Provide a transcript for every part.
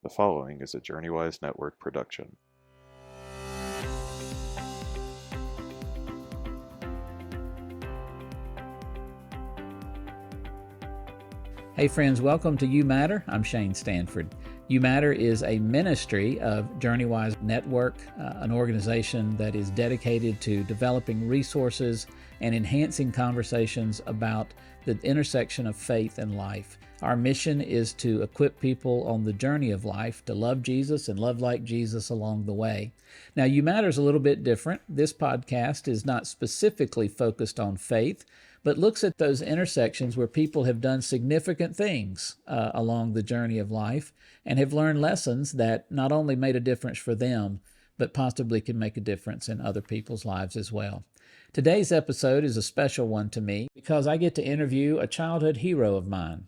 The following is a JourneyWise Network production. Hey friends, welcome to You Matter. I'm Shane Stanford. You Matter is a ministry of JourneyWise Network, an organization that is dedicated to developing resources and enhancing conversations about the intersection of faith and life. Our mission is to equip people on the journey of life to love Jesus and love like Jesus along the way. Now, You Matter is a little bit different. This podcast is not specifically focused on faith, but looks at those intersections where people have done significant things along the journey of life and have learned lessons that not only made a difference for them, but possibly can make a difference in other people's lives as well. Today's episode is a special one to me because I get to interview a childhood hero of mine.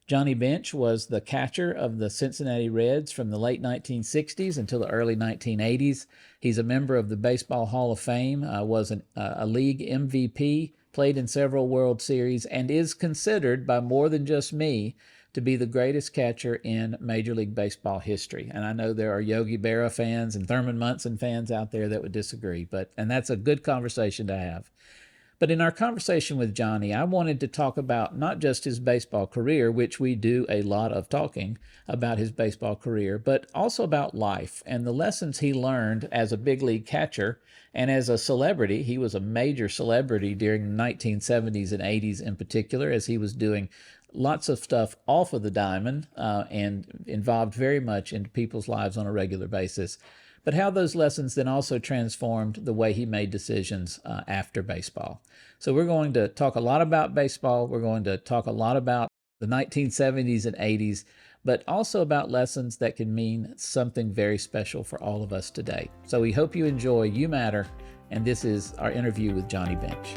Johnny Bench was the catcher of the Cincinnati Reds from the late 1960s until the early 1980s. He's a member of the Baseball Hall of Fame, was a league MVP, played in several World Series, and is considered by more than just me to be the greatest catcher in Major League Baseball history. And I know there are Yogi Berra fans and Thurman Munson fans out there that would disagree, and that's a good conversation to have. But in our conversation with Johnny, I wanted to talk about not just his baseball career, which we do a lot of talking about his baseball career, but also about life and the lessons he learned as a big league catcher and as a celebrity. He was a major celebrity during the 1970s and 80s in particular, as he was doing lots of stuff off of the diamond and involved very much into people's lives on a regular basis. But how those lessons then also transformed the way he made decisions after baseball. So we're going to talk a lot about baseball. We're going to talk a lot about the 1970s and 80s, but also about lessons that can mean something very special for all of us today. So we hope you enjoy You Matter, and this is our interview with Johnny Bench.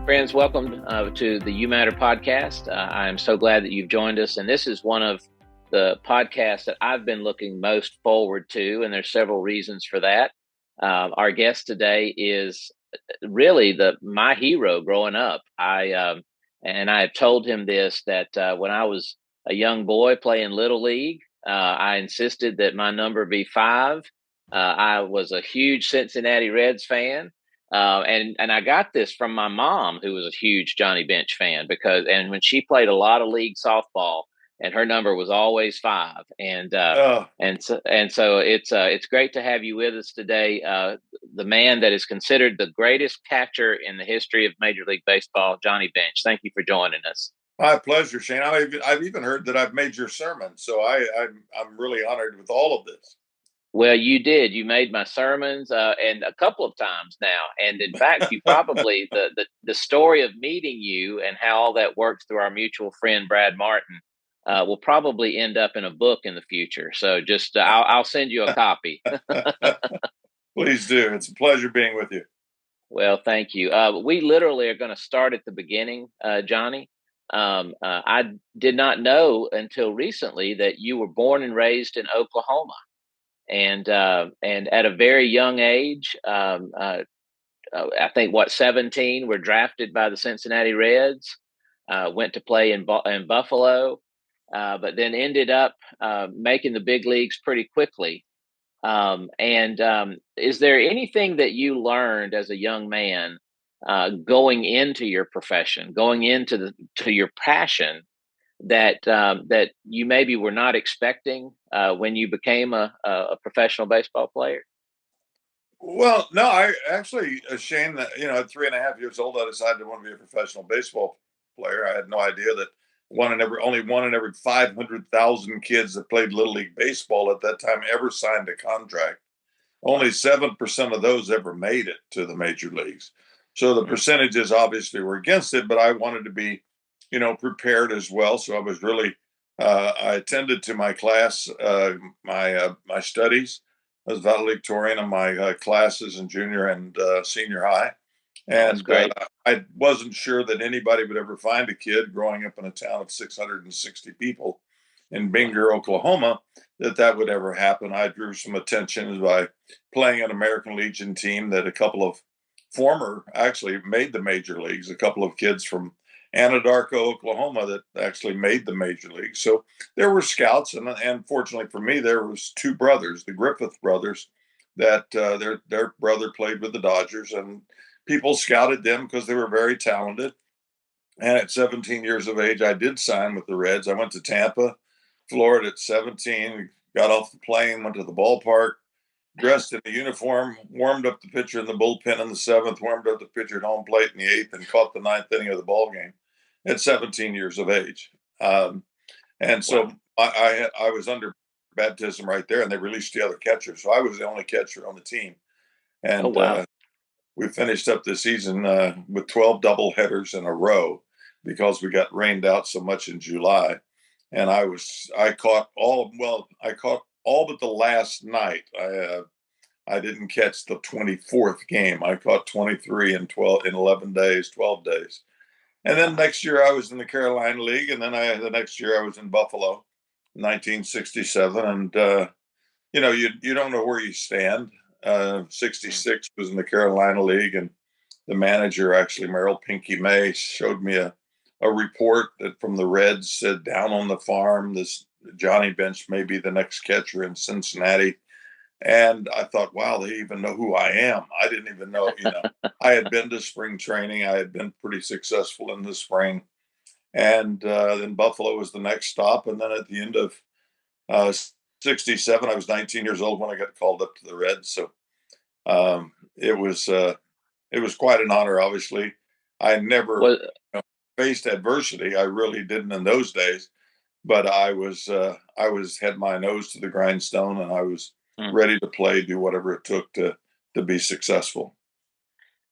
Friends, welcome to the You Matter podcast. I am so glad that you've joined us, and this is one of the podcast that I've been looking most forward to, and there's several reasons for that. Our guest today is really my hero growing up. I have told him this, that when I was a young boy playing Little League, I insisted that my number be 5. I was a huge Cincinnati Reds fan. And I got this from my mom, who was a huge Johnny Bench fan, and when she played a lot of league softball, and her number was always 5. And so it's great to have you with us today. The man that is considered the greatest catcher in the history of Major League Baseball, Johnny Bench. Thank you for joining us. My pleasure, Shane. I've even heard that I've made your sermon, so I'm really honored with all of this. Well, you did. You made my sermons and a couple of times now. And in fact, you probably, the story of meeting you and how all that works through our mutual friend, Brad Martin, will probably end up in a book in the future. So just I'll send you a copy. Please do. It's a pleasure being with you. Well, thank you. We literally are going to start at the beginning, Johnny. I did not know until recently that you were born and raised in Oklahoma. And at a very young age, I think 17, were drafted by the Cincinnati Reds, went to play in Buffalo, but then ended up making the big leagues pretty quickly. Is there anything that you learned as a young man going into your profession, going into your passion, that you maybe were not expecting when you became a professional baseball player? Well, no, I actually, Shane, at 3.5 years old, I decided I want to be a professional baseball player. I had no idea that only one in every 500,000 kids that played Little League Baseball at that time ever signed a contract. Only 7% of those ever made it to the major leagues. So the percentages obviously were against it, but I wanted to be prepared as well. So I was really, I attended to my class, my studies. I was valedictorian of my classes in junior and senior high. And I wasn't sure that anybody would ever find a kid growing up in a town of 660 people in Binger, Oklahoma, that would ever happen. I drew some attention by playing an American Legion team that a couple of former actually made the major leagues. A couple of kids from Anadarko, Oklahoma, that actually made the major league. So there were scouts, and fortunately for me, there was two brothers, the Griffith brothers, that their brother played with the Dodgers, and people scouted them because they were very talented. And at 17 years of age, I did sign with the Reds. I went to Tampa, Florida at 17, got off the plane, went to the ballpark, dressed in a uniform, warmed up the pitcher in the bullpen in the seventh, warmed up the pitcher at home plate in the eighth, and caught the ninth inning of the ball game at 17 years of age. And so Wow. I was under baptism right there, and they released the other catcher. So I was the only catcher on the team. Oh, And wow. we finished up the season with 12 double headers in a row because we got rained out so much in July. And I caught all but the last night. I didn't catch the 24th game. I caught 23 in 11 days, 12 days. And then Wow. next year I was in the Carolina League, and then the next year I was in Buffalo, 1967. And you don't know where you stand. Mm. 66 was in the Carolina League, and the manager, actually Merrill Pinky May, showed me a report that from the Reds said down on the farm, this Johnny Bench may be the next catcher in Cincinnati. And I thought, wow, they even know who I am. I didn't even know. I had been to spring training. I had been pretty successful in the spring. And then Buffalo was the next stop. And then at the end of uh, 67, I was 19 years old when I got called up to the Reds. So um, it was uh, it was quite an honor, obviously. I never Was faced adversity. I really didn't in those days, but I was had my nose to the grindstone, and I was mm. ready to play, do whatever it took to be successful.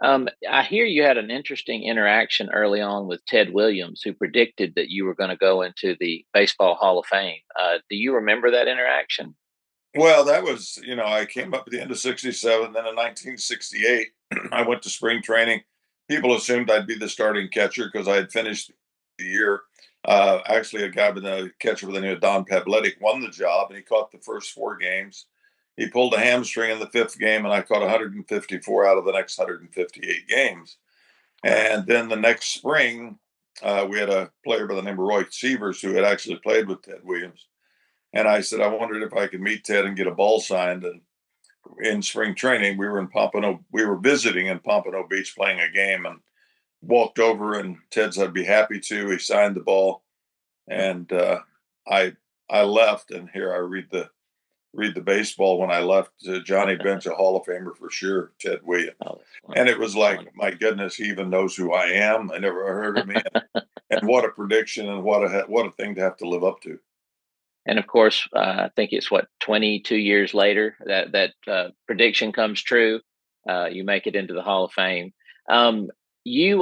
I hear you had an interesting interaction early on with Ted Williams, who predicted that you were going to go into the Baseball Hall of Fame. Do you remember that interaction? Well, that was, I came up at the end of 67. Then in 1968, I went to spring training. People assumed I'd be the starting catcher because I had finished the year. Actually, a guy with a catcher with the name of Don Pavletic won the job, and he caught the first four games. He pulled a hamstring in the fifth game, and I caught 154 out of the next 158 games. Wow. And then the next spring, we had a player by the name of Roy Sievers who had actually played with Ted Williams. And I said, I wondered if I could meet Ted and get a ball signed. And in spring training, we were visiting in Pompano Beach playing a game, and walked over, and Ted said I'd be happy to. He signed the ball, and I I left, and here I read the baseball when I left. Johnny Bench, a Hall of Famer for sure, Ted Williams. Oh, that's And it wonderful. was That's like, wonderful. my goodness, he even knows who I am. I never heard of me, and what a prediction, and what a thing to have to live up to. And of course, I think it's what 22 years later that prediction comes true. You make it into the Hall of Fame. Um, you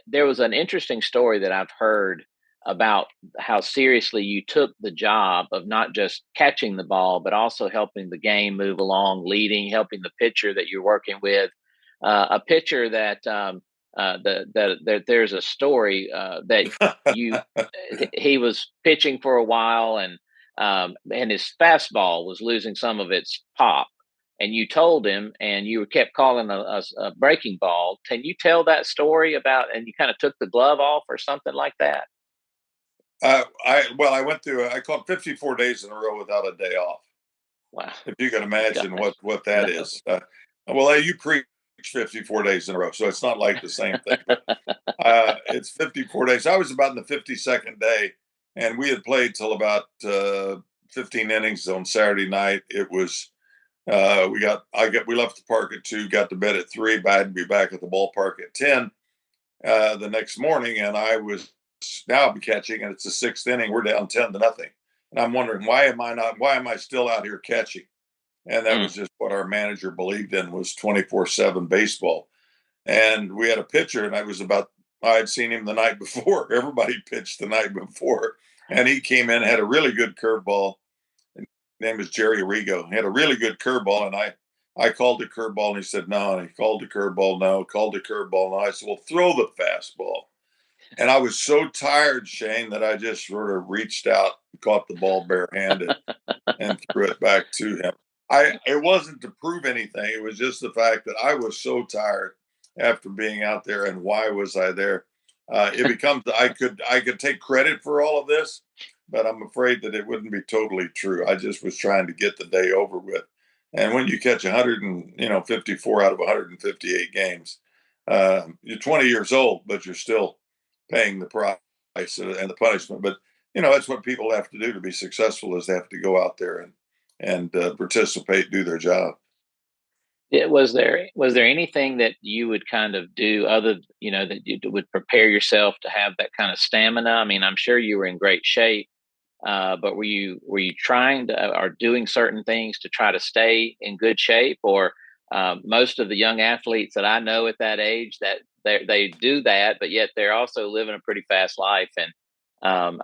There was an interesting story that I've heard about how seriously you took the job of not just catching the ball, but also helping the game move along, leading, helping the pitcher that you're working with. A pitcher that there's a story that you he was pitching for a while, and his fastball was losing some of its pop, and you told him, and you kept calling a breaking ball. Can you tell that story about, and you kind of took the glove off or something like that? I went through. I caught 54 days in a row without a day off. Wow. If you can imagine Gosh. what that No. is. Well, you preach 54 days in a row, so it's not like the same thing. But it's 54 days. I was about in the 52nd day, and we had played till about 15 innings on Saturday night. It was we left the park at 2, got to bed at 3, but I had to be back at the ballpark at 10 the next morning, and I was now I'm catching, and it's the sixth inning. We're down 10-0, and I'm wondering, why am I still out here catching? And that Mm, was just what our manager believed in, was 24/7 baseball. And we had a pitcher, and I had seen him the night before. Everybody pitched the night before, and he came in, had a really good curveball. His name was Jerry Arrigo. He had a really good curveball, and I called the curveball, and he said no. And he called the curveball, no. Called the curveball, no. I said, well, throw the fastball. And I was so tired, Shane, that I just sort of reached out, caught the ball barehanded, and threw it back to him. It wasn't to prove anything. It was just the fact that I was so tired after being out there, and why was I there? it becomes I could take credit for all of this, but I'm afraid that it wouldn't be totally true. I just was trying to get the day over with. And when you catch 54 out of 158 games, you're 20 years old, but you're still paying the price and the punishment. But that's what people have to do to be successful, is they have to go out there and participate, do their job. Was there anything that you would kind of do other, that you would prepare yourself to have that kind of stamina? I mean, I'm sure you were in great shape, but were you trying to or doing certain things to try to stay in good shape? Or most of the young athletes that I know at that age, that they do that, but yet they're also living a pretty fast life. And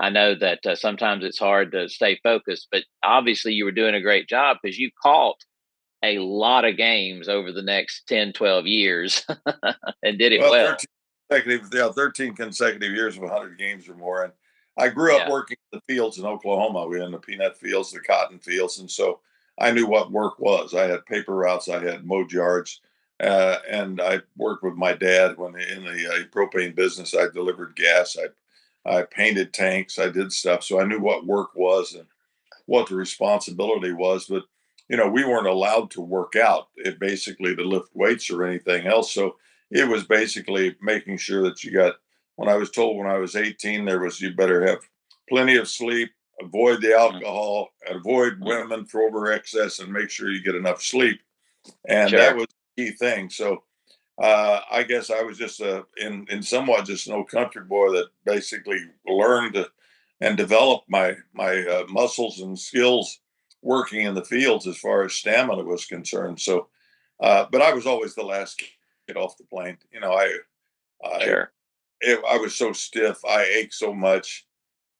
I know that sometimes it's hard to stay focused, but obviously you were doing a great job because you caught a lot of games over the next 10, 12 years and did it Well, well. 13 consecutive years of 100 games or more. And I grew up Yeah, working in the fields in Oklahoma. We were in the peanut fields, the cotton fields. And so I knew what work was. I had paper routes, I had mowed yards, and I worked with my dad when in the propane business. I delivered gas, I painted tanks, I did stuff. So I knew what work was and what the responsibility was. But we weren't allowed to work out, it basically, to lift weights or anything else. So it was basically making sure that you got, when I was told when I was 18, there was, you better have plenty of sleep, avoid the mm, alcohol, avoid mm, women for over excess, and make sure you get enough sleep. And that sure. was the key thing. So I guess I was just in somewhat just an old country boy that basically learned and developed my muscles and skills working in the fields as far as stamina was concerned. So, but I was always the last to get off the plane. I Sure. I was so stiff, I ached so much,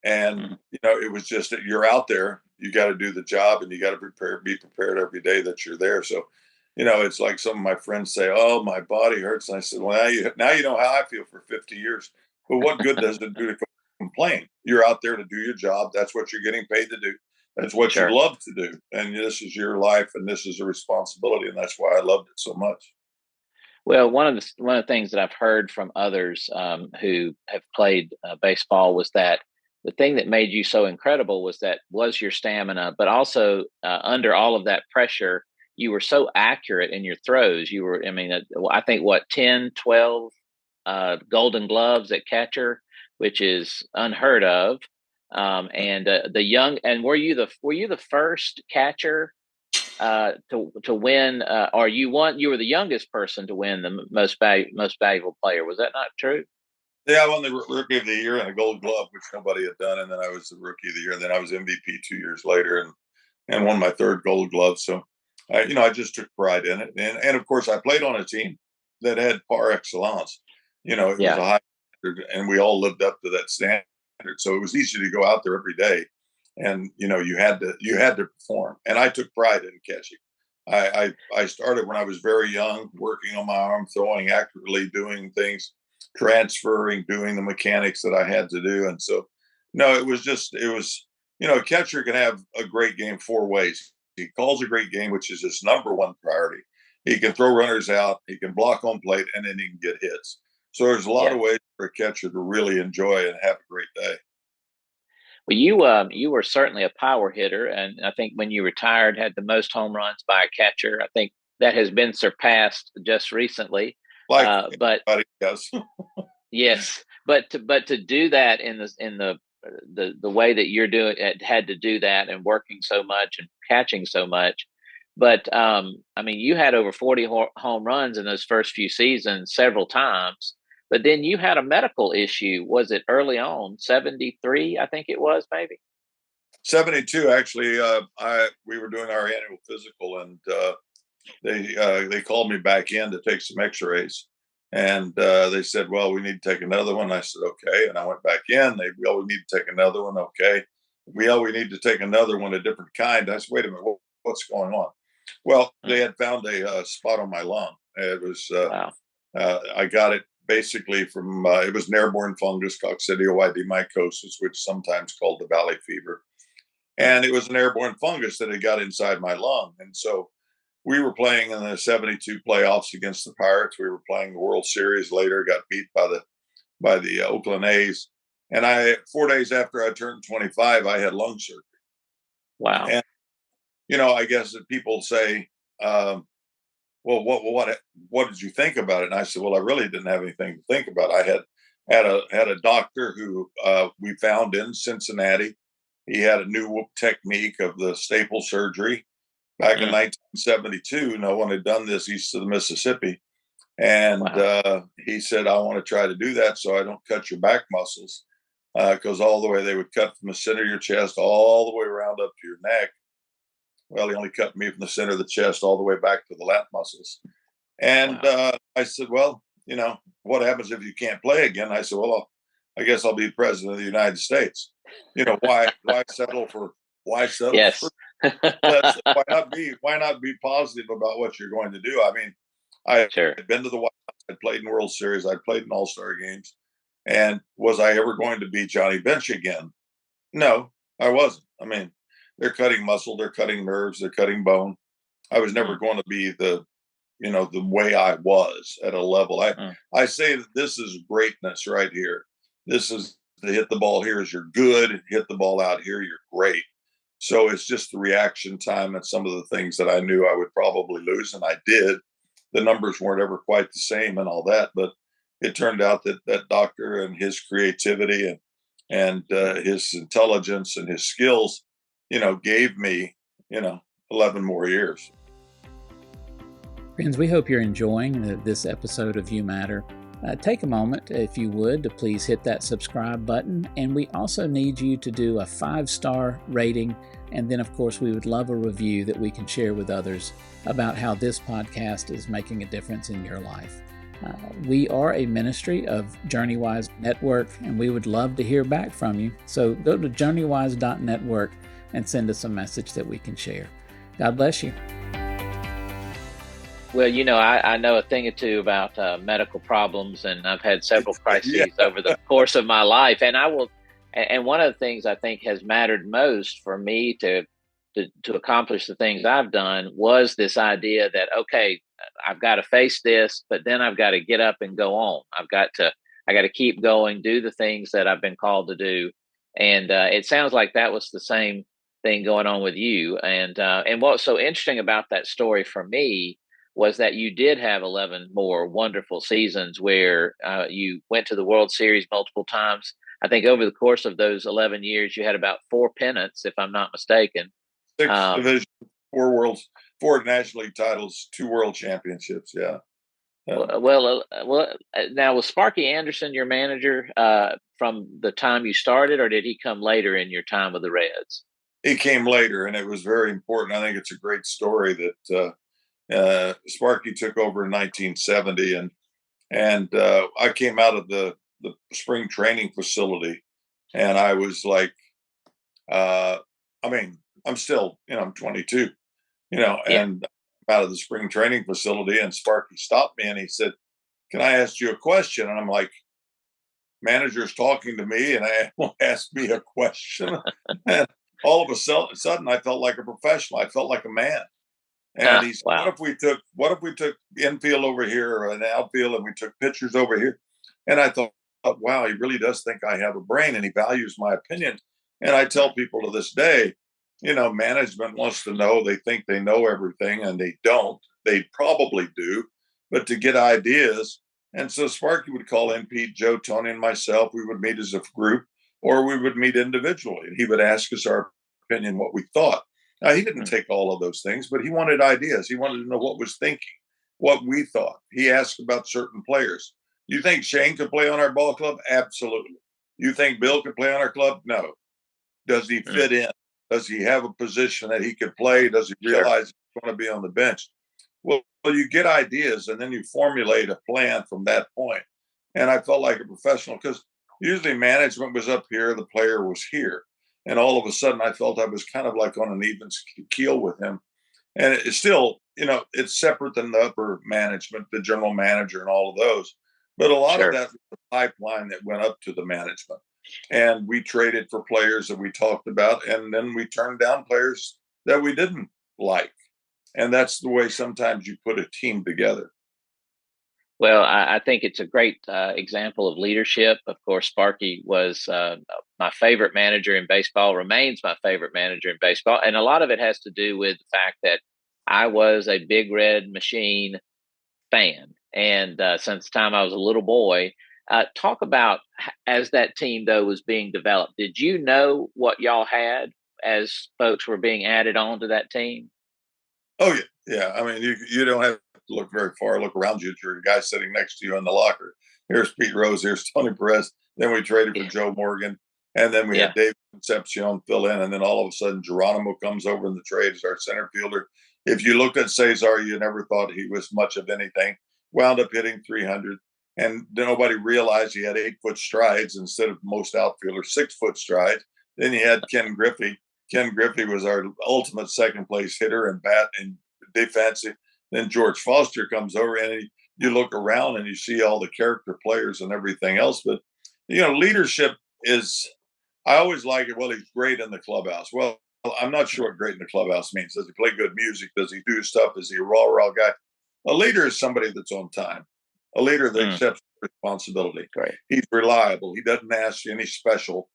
and Mhm. it was just that you're out there, you got to do the job, and you got to be prepared every day that you're there. So it's like some of my friends say, "Oh, my body hurts," and I said, "Well, now you know how I feel for 50 years, but what good does it do to complain? You're out there to do your job. That's what you're getting paid to do. That's what you Sure. love to do, and this is your life, and this is a responsibility, and that's why I loved it so much." Well, one of the things that I've heard from others who have played baseball was that the thing that made you so incredible was your stamina, but also under all of that pressure, you were so accurate in your throws. You were, I mean, I think what 10, 12 Golden Gloves at catcher, which is unheard of. And the young and were you the first catcher to win, or you were the youngest person to win the most valuable player? Was that not true? Yeah, I won the Rookie of the Year and a Gold Glove, which nobody had done, and then I was the Rookie of the Year, and then I was MVP 2 years later, and won my third Gold Glove. So, I just took pride in it, and of course, I played on a team that had par excellence. It was Yeah, a high standard, and we all lived up to that standard. So it was easy to go out there every day, and you had to perform. And I took pride in catching. I started when I was very young, working on my arm, throwing accurately, doing things, transferring, doing the mechanics that I had to do. And so, no, a catcher can have a great game four ways. He calls a great game, which is his number one priority. He can throw runners out, he can block home plate, and then he can get hits. So there's a lot yeah. of ways for a catcher to really enjoy and have a great day. Well, you were certainly a power hitter, and I think when you retired, had the most home runs by a catcher. I think that has been surpassed just recently. Like But anybody does. yes, but to do that in the way that you're doing it, had to do that and working so much and catching so much. But I mean, you had over 40 home runs in those first few seasons several times. But then you had a medical issue. Was it early on? 73, I think it was, maybe. 72, actually. We were doing our annual physical, and they called me back in to take some X-rays, and they said, "Well, we need to take another one." I said, "Okay," and I went back in. "Well, we need to take another one." "Okay." We need to take another one, a different kind." I said, "Wait a minute, what's going on?" Well, they Mm, had found a spot on my lung. It was wow. I got it basically from it was an airborne fungus, coccidioidomycosis, which sometimes called the valley fever, Mm, and it was an airborne fungus that had got inside my lung. And so we were playing in the 72 playoffs against the Pirates. We were playing the World Series later, got beat by by the Oakland A's. And 4 days after I turned 25, I had lung surgery. Wow. And, I guess that people say, well, what did you think about it? And I said, well, I really didn't have anything to think about. I had a doctor who we found in Cincinnati. He had a new technique of the staple surgery. Back in 1972, no one had done this east of the Mississippi. And he said, I want to try to do that so I don't cut your back muscles, because all the way they would cut from the center of your chest all the way around up to your neck. Well, he only cut me from the center of the chest all the way back to the lat muscles. And I said, well, what happens if you can't play again? I said, well, I guess I'll be president of the United States. Why settle for Yes. why not be positive about what you're going to do? I mean, I had been to the White House, I played in World Series, I played in All-Star games. And was I ever going to be Johnny Bench again? No, I wasn't. I mean, they're cutting muscle, they're cutting nerves, they're cutting bone. I was never going to be the way I was at a level. I say that this is greatness right here. This is to hit the ball here is you're good, hit the ball out here, you're great. So it's just the reaction time and some of the things that I knew I would probably lose, and I did. The numbers weren't ever quite the same and all that, but it turned out that that doctor and his creativity and his intelligence and his skills, gave me, 11 more years. Friends, we hope you're enjoying this episode of You Matter. Take a moment, if you would, to please hit that subscribe button. And we also need you to do a 5-star rating. And then, of course, we would love a review that we can share with others about how this podcast is making a difference in your life. We are a ministry of JourneyWise Network, and we would love to hear back from you. So go to journeywise.network and send us a message that we can share. God bless you. Well, I know a thing or two about medical problems, and I've had several crises over the course of my life. And and one of the things I think has mattered most for me to accomplish the things I've done was this idea that, okay, I've got to face this, but then I've got to get up and go on. I got to keep going, do the things that I've been called to do. And it sounds like that was the same thing going on with you. And what's so interesting about that story for me was that you did have 11 more wonderful seasons where you went to the World Series multiple times. I think over the course of those 11 years, you had about 4 pennants, if I'm not mistaken. 6 divisions, 4 National League titles, 2 World Championships. Yeah. Well, now was Sparky Anderson your manager from the time you started, or did he come later in your time with the Reds? He came later, and it was very important. I think it's a great story that Sparky took over in 1970, and I came out of the spring training facility, and I was like, I'm still, I'm 22, and I'm out of the spring training facility, and Sparky stopped me and he said, "Can I ask you a question?" And I'm like, manager's talking to me, and I asked me a question, and all of a sudden, I felt like a professional. I felt like a man. And he said, wow. what if we took infield over here or an outfield and we took pitchers over here? And I thought, wow, he really does think I have a brain and he values my opinion. And I tell people to this day, management wants to know, they think they know everything and they don't. They probably do, but to get ideas. And so Sparky would call in Pete, Joe, Tony, and myself. We would meet as a group or we would meet individually. And he would ask us our opinion, what we thought. Now, he didn't take all of those things, but he wanted ideas. He wanted to know what was thinking, what we thought. He asked about certain players. You think Shane could play on our ball club? Absolutely. You think Bill could play on our club? No. Does he fit in? Does he have a position that he could play? Does he realize he's going to be on the bench? Well, you get ideas and then you formulate a plan from that point. And I felt like a professional because usually management was up here, the player was here. And all of a sudden, I felt I was kind of like on an even keel with him. And it's still, it's separate than the upper management, the general manager and all of those. But a lot of that was the pipeline that went up to the management. And we traded for players that we talked about. And then we turned down players that we didn't like. And that's the way sometimes you put a team together. Well, I think it's a great example of leadership. Of course, Sparky was my favorite manager in baseball, remains my favorite manager in baseball. And a lot of it has to do with the fact that I was a Big Red Machine fan. And since the time I was a little boy, talk about as that team, though, was being developed, did you know what y'all had as folks were being added on to that team? Oh yeah, yeah. I mean, you don't have to look very far. Look around you at your guy sitting next to you in the locker. Here's Pete Rose. Here's Tony Perez. Then we traded for Yeah. Joe Morgan, and then we Yeah. had Dave Concepcion fill in, and then all of a sudden Geronimo comes over in the trade as our center fielder. If you looked at Cesar, you never thought he was much of anything. Wound up hitting 300, and nobody realized he had 8-foot strides instead of most outfielders 6-foot strides. Then you had Ken Griffey. Ken Griffey was our ultimate second place hitter and bat and defensive. Then George Foster comes over, and you look around and you see all the character players and everything else. But leadership is. I always like it. Well, he's great in the clubhouse. Well, I'm not sure what great in the clubhouse means. Does he play good music? Does he do stuff? Is he a raw guy? A leader is somebody that's on time. A leader that accepts responsibility. Great. He's reliable. He doesn't ask you any special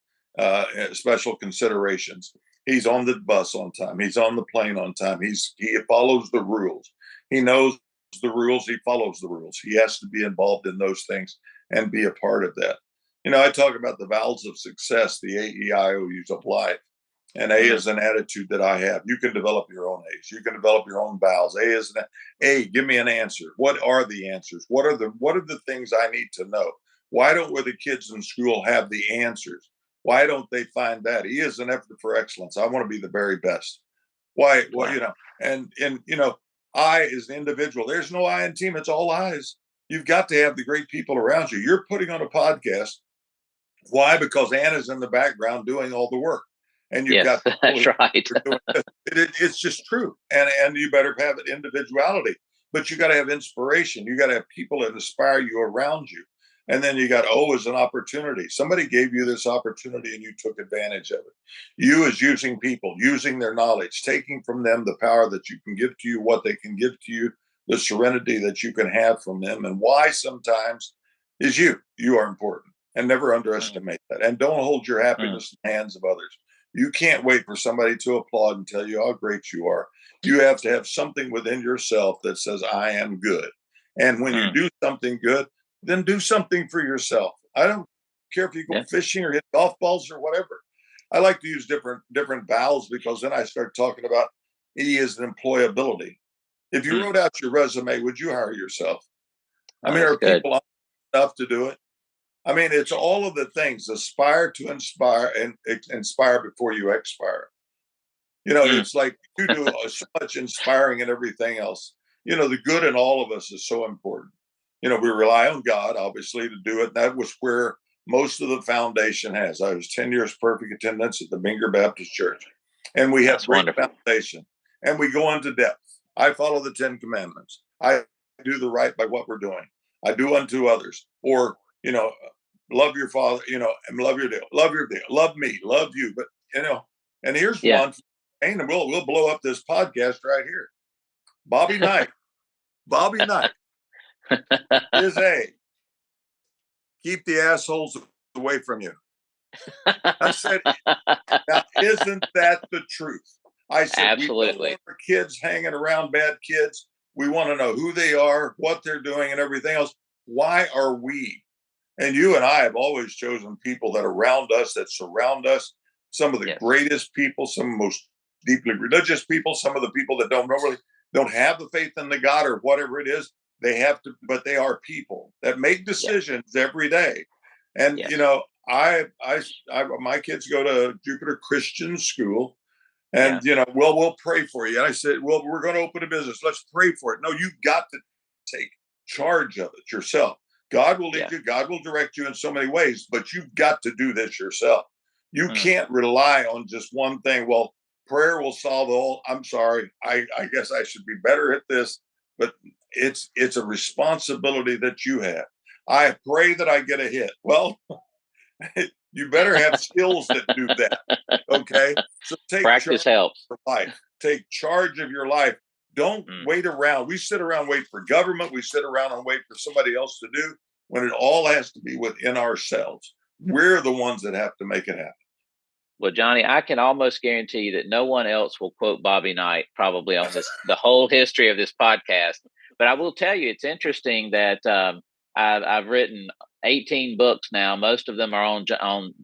considerations. He's on the bus on time. He's on the plane on time. He follows the rules. He knows the rules. He follows the rules. He has to be involved in those things and be a part of that. I talk about the vowels of success, the AEIOUs of life. And A is an attitude that I have. You can develop your own A's. You can develop your own vowels. Give me an answer. What are the answers? What are the things I need to know? Why don't the kids in school have the answers? Why don't they find that? E is an effort for excellence. I want to be the very best. Why? Well, and I is an individual. There's no I in team. It's all I's. You've got to have the great people around you. You're putting on a podcast. Why? Because Anna's in the background doing all the work. And you've got that's right. It's just true. And you better have individuality, but you got to have inspiration. You got to have people that inspire you around you. And then you got O as an opportunity. Somebody gave you this opportunity and you took advantage of it. U is using people, using their knowledge, taking from them the power that you can give to you, what they can give to you, the serenity that you can have from them. And why sometimes is you. You are important. And never underestimate that. And don't hold your happiness in the hands of others. You can't wait for somebody to applaud and tell you how great you are. You have to have something within yourself that says, I am good. And when you do something good, then do something for yourself. I don't care if you go fishing or hit golf balls or whatever. I like to use different vowels because then I start talking about E as an employability. If you wrote out your resume, would you hire yourself? I mean, are people enough to do it? I mean, it's all of the things. Aspire to inspire and inspire before you expire. It's like you do so much inspiring and everything else. The good in all of us is so important. We rely on God, obviously, to do it. And that was where most of the foundation has. I was 10 years perfect attendance at the Binger Baptist Church. And we have great foundation. And we go into depth. I follow the 10 commandments. I do the right by what we're doing. I do unto others. Or, love your father, and love your deal. Love me, love you. But, and here's one, and we'll blow up this podcast right here. Bobby Knight. Bobby Knight is keep the assholes away from you. I said, now, isn't that the truth? I said, absolutely. We don't want our kids hanging around bad kids. We want to know who they are, what they're doing, and everything else. Why are we? And you and I have always chosen people that are around us, that surround us. Some of the greatest people, some of the most deeply religious people, some of the people that don't have the faith in the God or whatever it is. They have to, but they are people that make decisions every day. And my kids go to Jupiter Christian School, and we'll pray for you. And I said, well, we're going to open a business. Let's pray for it. No, you've got to take charge of it yourself. God will lead you. God will direct you in so many ways, but you've got to do this yourself. You can't rely on just one thing. Well, prayer will solve all. I'm sorry. I guess I should be better at this, but it's a responsibility that you have. I pray that I get a hit. Well, you better have skills that do that. Okay. So practice helps. Life. Take charge of your life. Don't Mm. wait around. We sit around, wait for government. We sit around and wait for somebody else to do, when it all has to be within ourselves. We're the ones that have to make it happen. Well, Johnny, I can almost guarantee you that no one else will quote Bobby Knight probably on the whole history of this podcast. But I will tell you, it's interesting that I've written 18 books now. Most of them are on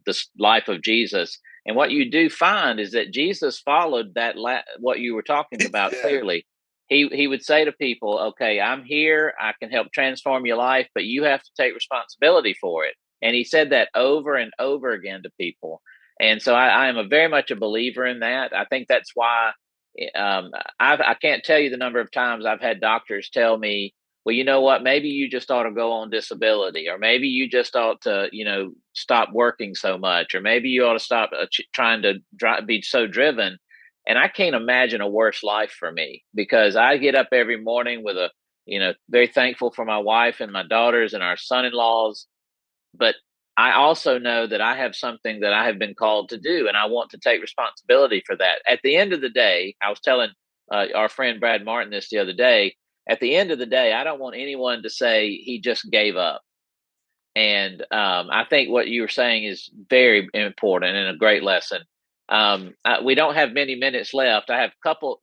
the life of Jesus. And what you do find is that Jesus followed that what you were talking He about did. clearly. He would say to people, "Okay, I'm here. I can help transform your life, but you have to take responsibility for it." And he said that over and over again to people. And so I am very much a believer in that. I think that's why I can't tell you the number of times I've had doctors tell me, well, you know what, maybe you just ought to go on disability, or maybe you just ought to, stop working so much, or maybe you ought to stop trying to be so driven. And I can't imagine a worse life for me, because I get up every morning with very thankful for my wife and my daughters and our son-in-laws. But I also know that I have something that I have been called to do, and I want to take responsibility for that. At the end of the day, I was telling our friend Brad Martin this the other day. At the end of the day, I don't want anyone to say he just gave up. And I think what you were saying is very important and a great lesson. We don't have many minutes left. I have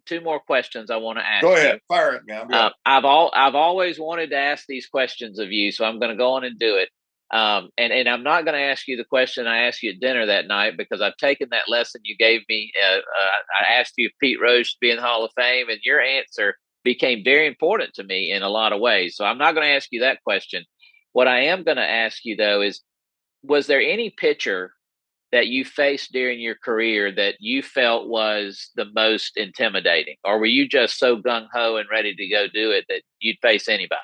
two more questions I want to ask Go you. ahead, fire it, man. I've always wanted to ask these questions of you, so I'm going to go on and do it. And I'm not going to ask you the question I asked you at dinner that night, because I've taken that lesson you gave me. I asked you if Pete Rose should be in the Hall of Fame, and your answer became very important to me in a lot of ways. So I'm not going to ask you that question. What I am going to ask you, though, is, was there any pitcher that you faced during your career that you felt was the most intimidating? Or were you just so gung-ho and ready to go do it that you'd face anybody?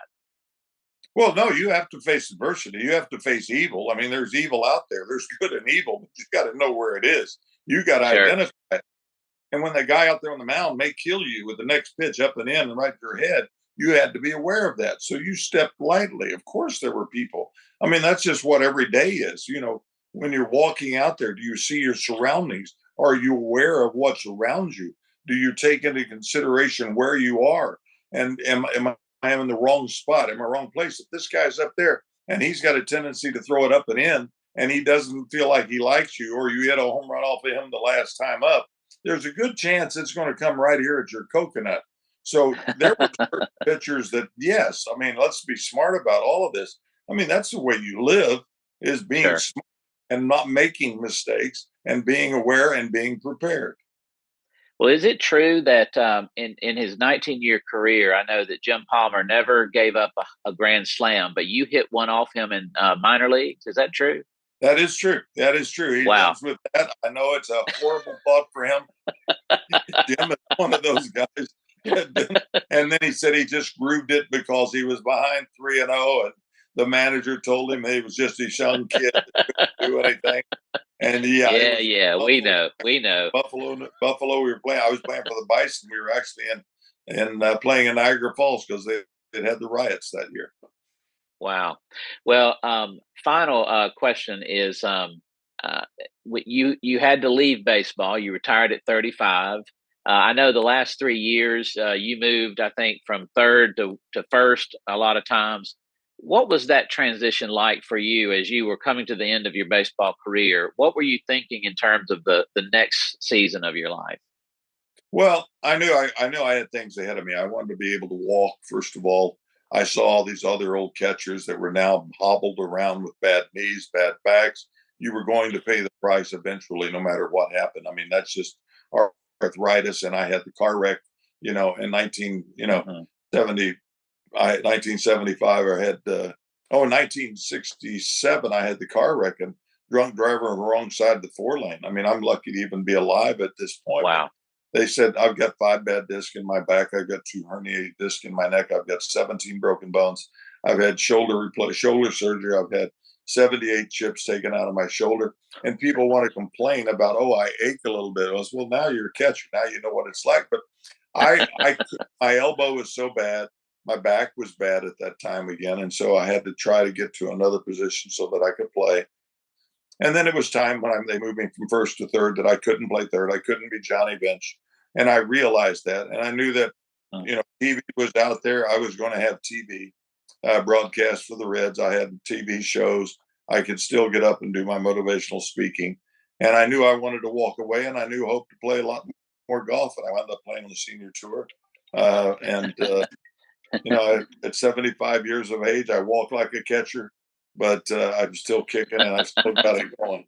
Well, no, you have to face adversity. You have to face evil. I mean, there's evil out there. There's good and evil, but you got to know where it is. You got to identify it. And when the guy out there on the mound may kill you with the next pitch up and in and right to your head, you had to be aware of that. So you stepped lightly. Of course, there were people. I mean, that's just what every day is. When you're walking out there, do you see your surroundings? Are you aware of what's around you? Do you take into consideration where you are? And am I in the wrong spot? Am I wrong place? If this guy's up there and he's got a tendency to throw it up and in, and he doesn't feel like he likes you, or you hit a home run off of him the last time up, there's a good chance it's going to come right here at your coconut. So there were certain pitchers that, yes, I mean, let's be smart about all of this. I mean, that's the way you live, is being smart and not making mistakes, and being aware and being prepared. Well, is it true that in his 19-year career, I know that Jim Palmer never gave up a grand slam, but you hit one off him in minor leagues? Is that true? That is true. That is true. He lives with that. I know it's a horrible thought for him. Jim is one of those guys. And then he said he just grooved it because he was behind 3-0, and the manager told him he was just a young kid that couldn't do anything. And we know. Buffalo. We were playing. I was playing for the Bison. We were actually in playing in Niagara Falls because they had the riots that year. Wow. Well, final question is, you had to leave baseball. You retired at 35. I know the last 3 years you moved, I think, from third to first a lot of times. What was that transition like for you as you were coming to the end of your baseball career? What were you thinking in terms of the next season of your life? Well, I knew I had things ahead of me. I wanted to be able to walk, first of all. I saw all these other old catchers that were now hobbled around with bad knees, bad backs. You were going to pay the price eventually, no matter what happened. I mean, that's just arthritis. And I had the car wreck, in 1975. I had, in 1967, I had the car wreck and drunk driver on the wrong side of the 4-lane. I mean, I'm lucky to even be alive at this point. Wow. They said, I've got 5 bad discs in my back. I've got 2 herniated discs in my neck. I've got 17 broken bones. I've had shoulder surgery. I've had 78 chips taken out of my shoulder. And people want to complain about, I ache a little bit. I was, well, now you're a catcher. Now you know what it's like. But my elbow was so bad. My back was bad at that time again. And so I had to try to get to another position so that I could play. And then it was time when they moved me from first to third that I couldn't play third. I couldn't be Johnny Bench. And I realized that. And I knew that TV was out there. I was going to have TV broadcast for the Reds. I had TV shows. I could still get up and do my motivational speaking. And I knew I wanted to walk away, and I knew hope to play a lot more golf. And I wound up playing on the senior tour. At 75 years of age, I walk like a catcher, but I'm still kicking, and I've still got it going.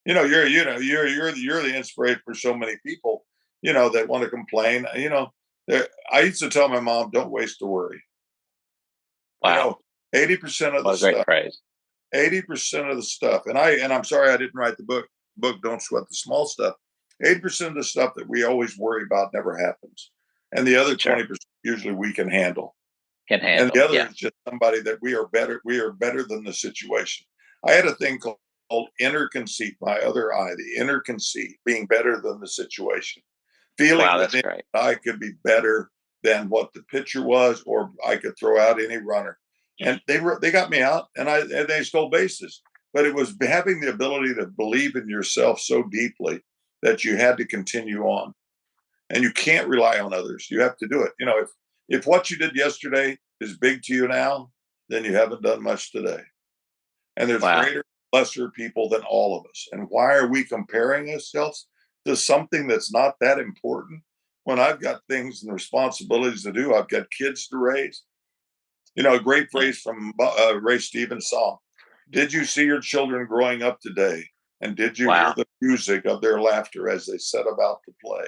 You're the inspiration for so many people, that want to complain. I used to tell my mom, don't waste a worry. Wow. 80% of the What a great stuff, phrase. 80% of the stuff, and I'm sorry I didn't write the book, Don't Sweat the Small Stuff. 80% of the stuff that we always worry about never happens. And the other 20% usually we can handle. And the other is just somebody that we are better than the situation. I had a thing called inner conceit, my other eye, the inner conceit, being better than the situation. Feeling that I could be better than what the pitcher was, or I could throw out any runner. And they got me out, and they stole bases. But it was having the ability to believe in yourself so deeply that you had to continue on. And you can't rely on others. You have to do it. If what you did yesterday is big to you now, then you haven't done much today. And there's greater, lesser people than all of us. And why are we comparing ourselves to something that's not that important when I've got things and responsibilities to do? I've got kids to raise. A great phrase from Ray Stevens' song. Did you see your children growing up today? And did you hear the music of their laughter as they set about to play?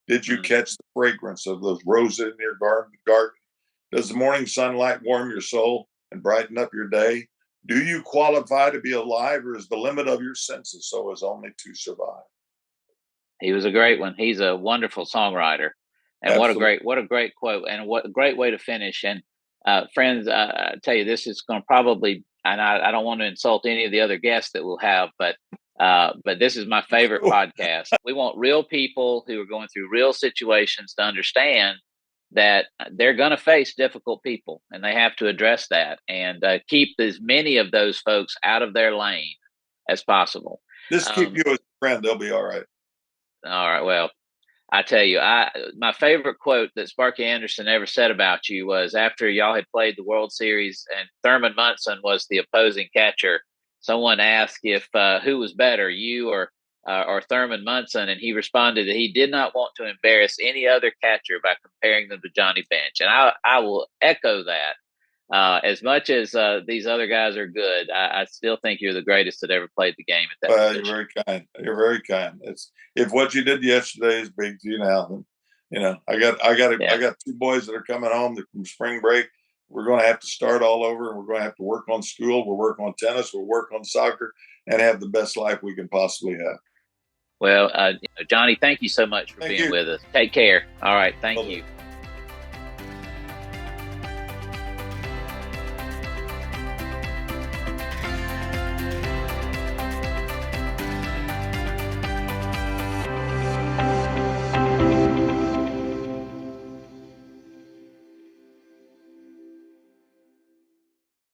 Did you catch the fragrance of those roses in your garden? Does the morning sunlight warm your soul and brighten up your day? Do you qualify to be alive, or is the limit of your senses so as only to survive? He was a great one. He's a wonderful songwriter. And Absolutely. what a great quote, and what a great way to finish. And friends, I tell you, this is going to probably, and I don't want to insult any of the other guests that we'll have, but this is my favorite podcast. We want real people who are going through real situations to understand that they're going to face difficult people, and they have to address that and keep as many of those folks out of their lane as possible. Just keep you as a friend. They'll be all right. All right. Well, I tell you, my favorite quote that Sparky Anderson ever said about you was after y'all had played the World Series and Thurman Munson was the opposing catcher. Someone asked if who was better, you or Thurman Munson, and he responded that he did not want to embarrass any other catcher by comparing them to Johnny Bench, and I will echo that. As much as these other guys are good, I still think you're the greatest that ever played the game at that position. You're very kind. You're very kind. If what you did yesterday is big to you now, then I got two boys that are coming home from spring break. We're going to have to start all over, and we're going to have to work on school. We'll work on tennis. We'll work on soccer, and have the best life we can possibly have. Well, Johnny, thank you so much for being with us. Take care. All right. Thank you.